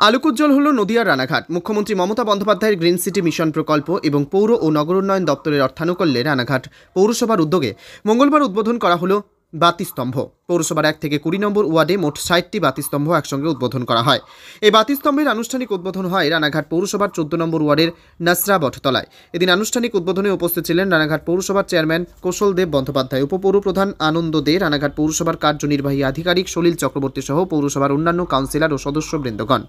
আলোকোজ্জ্বল হল নদিয়ার রানাঘাট। মুখ্যমন্ত্রী মমতা বন্দ্যোপাধ্যায়ের গ্রিন সিটি মিশন প্রকল্প এবং পৌর ও নগর উন্নয়ন দপ্তরের অর্থানুকূল্যে রানাঘাট পৌরসভার উদ্যোগে মঙ্গলবার উদ্বোধন করা হলো বাতিস্তম্ভ। পৌরসভার 1 থেকে 20 নম্বর ওয়ার্ডে মোট 60টি বাতিস্তম্ভ একসঙ্গে উদ্বোধন করা হয়। এই বাতিস্তম্ভের আনুষ্ঠানিক উদ্বোধন হয় রানাঘাট পৌরসভার 14 নম্বর ওয়ার্ডের নাসরা বটতলায়। এদিন আনুষ্ঠানিক উদ্বোধনে উপস্থিত ছিলেন রানাঘাট পৌরসভার চেয়ারম্যান কৌশলদেব বন্দ্যোপাধ্যায়, উপপৌর প্রধান আনন্দ দে, রানাঘাট পৌরসভার কার্যনির্বাহী আধিকারিক সলিল চক্রবর্তী সহ পৌরসভার অন্যান্য কাউন্সিলর ও সদস্যবৃন্দগণ।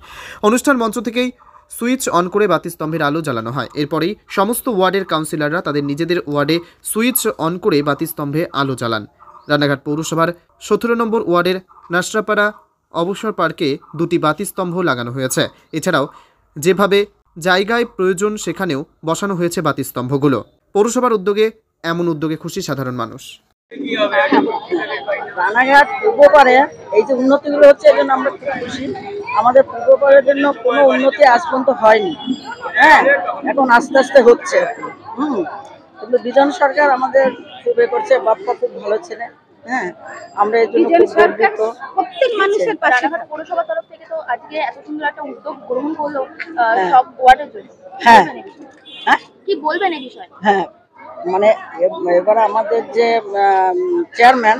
অনুষ্ঠান মঞ্চ থেকেই সুইচ অন করে বাতিস্তম্ভের আলো জ্বালানো হয়। এরপরেই সমস্ত ওয়ার্ডের কাউন্সিলররা তাদের নিজেদের ওয়ার্ডে সুইচ অন করে বাতিস্তম্ভে আলো জ্বালান। রানাঘাট পৌরসভার 17 নম্বর ওয়ার্ডের নাসরাপাড়া অবসর পার্কে 2টি বাতিস্তম্ভ লাগানো হয়েছে। এছাড়াও যেভাবে জায়গায় প্রয়োজন সেখানেও বসানো হয়েছে বাতিস্তম্ভগুলো। পৌরসভার উদ্যোগে এমন উদ্যোগে খুশি সাধারণ মানুষ। রানাঘাট পূর্বপাড়ে এই যে উন্নতিগুলো হচ্ছে এর জন্য আমরা খুব খুশি। আমাদের পূর্বপাড়ের জন্য কোনো উন্নতি আজ পর্যন্ত হয়নি, হ্যাঁ, এখন আস্তে আস্তে হচ্ছে। কিন্তু বিজন সরকার আমাদের খুব করছে, বাপ্পা খুব ভালো ছেলে, হ্যাঁ, আমরা এই জন্য খুব গর্বিত। প্রত্যেক মানুষের পাশে রানাঘাট পৌরসভার তরফ থেকে তো আজকে এত সুন্দর একটা উদ্যোগ গ্রহণ করলো সব ওয়ার্ডের জন্য। হ্যাঁ, কি বলবেন এই বিষয়ে? হ্যাঁ, মানে এবার আমাদের যে চেয়ারম্যান,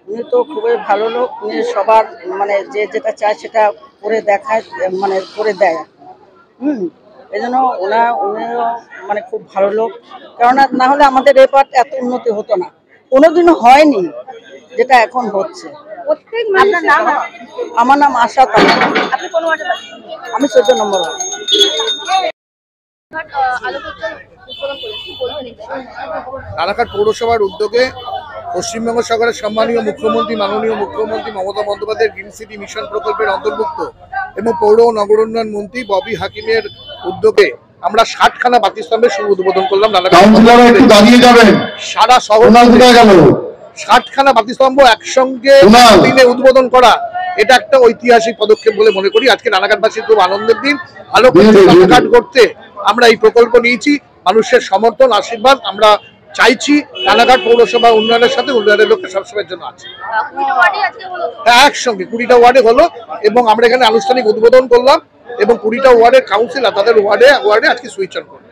উনি তো খুবই ভালো লোক। উনি সবার মানে যে যেটা চায় সেটা করে দেখায়, মানে করে দেয়। এই জন্য উনিও মানে খুব ভালো লোক। কেননা না হলে আমাদের এই পার্ট এত উন্নতি হতো না, কোনোদিনও হয়নি যেটা এখন হচ্ছে। আমার নাম আশা তালা। আমি 14 নম্বর। রানাঘাট পৌরসভার উদ্যোগে পশ্চিমবঙ্গ সরকারের সম্মানীয় মুখ্যমন্ত্রী মাননীয় মুখ্যমন্ত্রী মমতা বন্দ্যোপাধ্যায়ের গ্রিন সিটি মিশন প্রকল্পের অন্তর্ভুক্ত এবং পৌর ও নগর উন্নয়ন মন্ত্রী ববি হাকিমের উদ্যোগে আমরা 60খানা বাতিস্তম্ভের শুভ উদ্বোধন করলাম। সারা শহর 60খানা বাতিস্তম্ভ একসঙ্গে দিনে উদ্বোধন করা, এটা একটা ঐতিহাসিক পদক্ষেপ বলে মনে করি। আজকে রানাঘাটবাসীর খুব আনন্দের দিন। রানাঘাট করতে আমরা এই প্রকল্প নিয়েছি, মানুষের সমর্থন আশীর্বাদ আমরা চাইছি। রানাঘাট পৌরসভা উন্নয়নের সাথে উন্নয়নের লক্ষ্যে সবসময়ের জন্য আছে। হ্যাঁ, একসঙ্গে 20টা ওয়ার্ডে হলো এবং আমরা এখানে আনুষ্ঠানিক উদ্বোধন করলাম এবং 20টা ওয়ার্ডের কাউন্সিলর তাদের ওয়ার্ডে আজকে সুইচ অন করলাম।